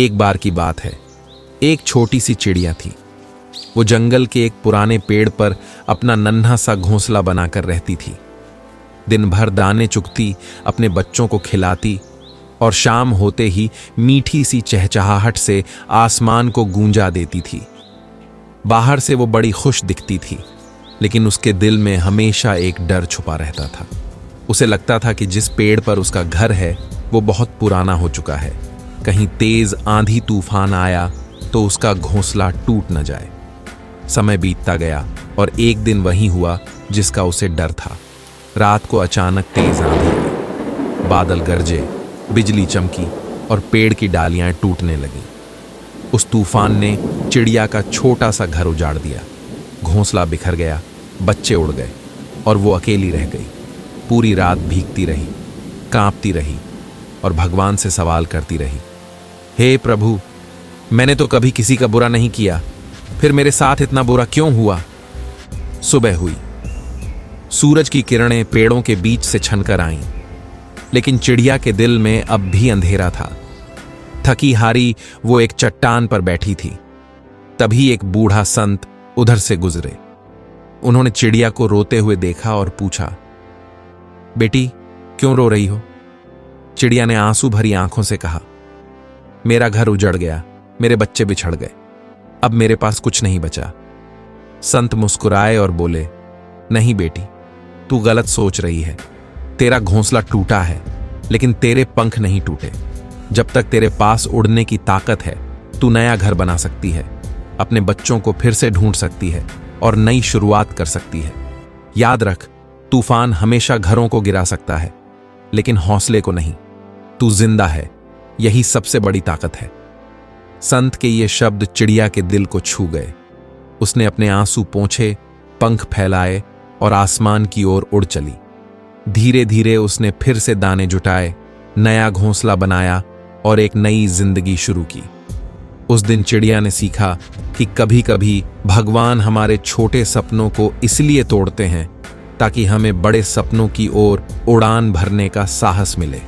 एक बार की बात है, एक छोटी सी चिड़िया थी। वो जंगल के एक पुराने पेड़ पर अपना नन्हा सा घोंसला बनाकर रहती थी। दिन भर दाने चुगती, अपने बच्चों को खिलाती और शाम होते ही मीठी सी चहचहाहट से आसमान को गूंजा देती थी। बाहर से वो बड़ी खुश दिखती थी, लेकिन उसके दिल में हमेशा एक डर छुपा रहता था। उसे लगता था कि जिस पेड़ पर उसका घर है वो बहुत पुराना हो चुका है। कहीं तेज आंधी तूफान आया तो उसका घोंसला टूट न जाए। समय बीतता गया और एक दिन वही हुआ जिसका उसे डर था। रात को अचानक तेज आंधी आई, बादल गरजे, बिजली चमकी और पेड़ की डालियां टूटने लगीं। उस तूफान ने चिड़िया का छोटा सा घर उजाड़ दिया। घोंसला बिखर गया, बच्चे उड़ गए और वो अकेली रह गई। पूरी रात भीगती रही, कांपती रही और भगवान से सवाल करती रही, हे प्रभु, मैंने तो कभी किसी का बुरा नहीं किया, फिर मेरे साथ इतना बुरा क्यों हुआ? सुबह हुई। सूरज की किरणें पेड़ों के बीच से छनकर आईं, लेकिन चिड़िया के दिल में अब भी अंधेरा था। थकी हारी वो एक चट्टान पर बैठी थी। तभी एक बूढ़ा संत उधर से गुजरे। उन्होंने चिड़िया को रोते हुए देखा और पूछा, बेटी, क्यों रो रही हो? चिड़िया ने आंसू भरी आंखों से कहा, मेरा घर उजड़ गया, मेरे बच्चे बिछड़ गए, अब मेरे पास कुछ नहीं बचा। संत मुस्कुराए और बोले, नहीं बेटी, तू गलत सोच रही है। तेरा घोंसला टूटा है, लेकिन तेरे पंख नहीं टूटे। जब तक तेरे पास उड़ने की ताकत है, तू नया घर बना सकती है, अपने बच्चों को फिर से ढूंढ सकती है और नई शुरुआत कर सकती है। याद रख, तूफान हमेशा घरों को गिरा सकता है, लेकिन हौसले को नहीं। तू जिंदा है, यही सबसे बड़ी ताकत है। संत के ये शब्द चिड़िया के दिल को छू गए। उसने अपने आंसू पोंछे, पंख फैलाए और आसमान की ओर उड़ चली। धीरे धीरे उसने फिर से दाने जुटाए, नया घोंसला बनाया और एक नई जिंदगी शुरू की। उस दिन चिड़िया ने सीखा कि कभी कभी भगवान हमारे छोटे सपनों को इसलिए तोड़ते हैं ताकि हमें बड़े सपनों की ओर उड़ान भरने का साहस मिले।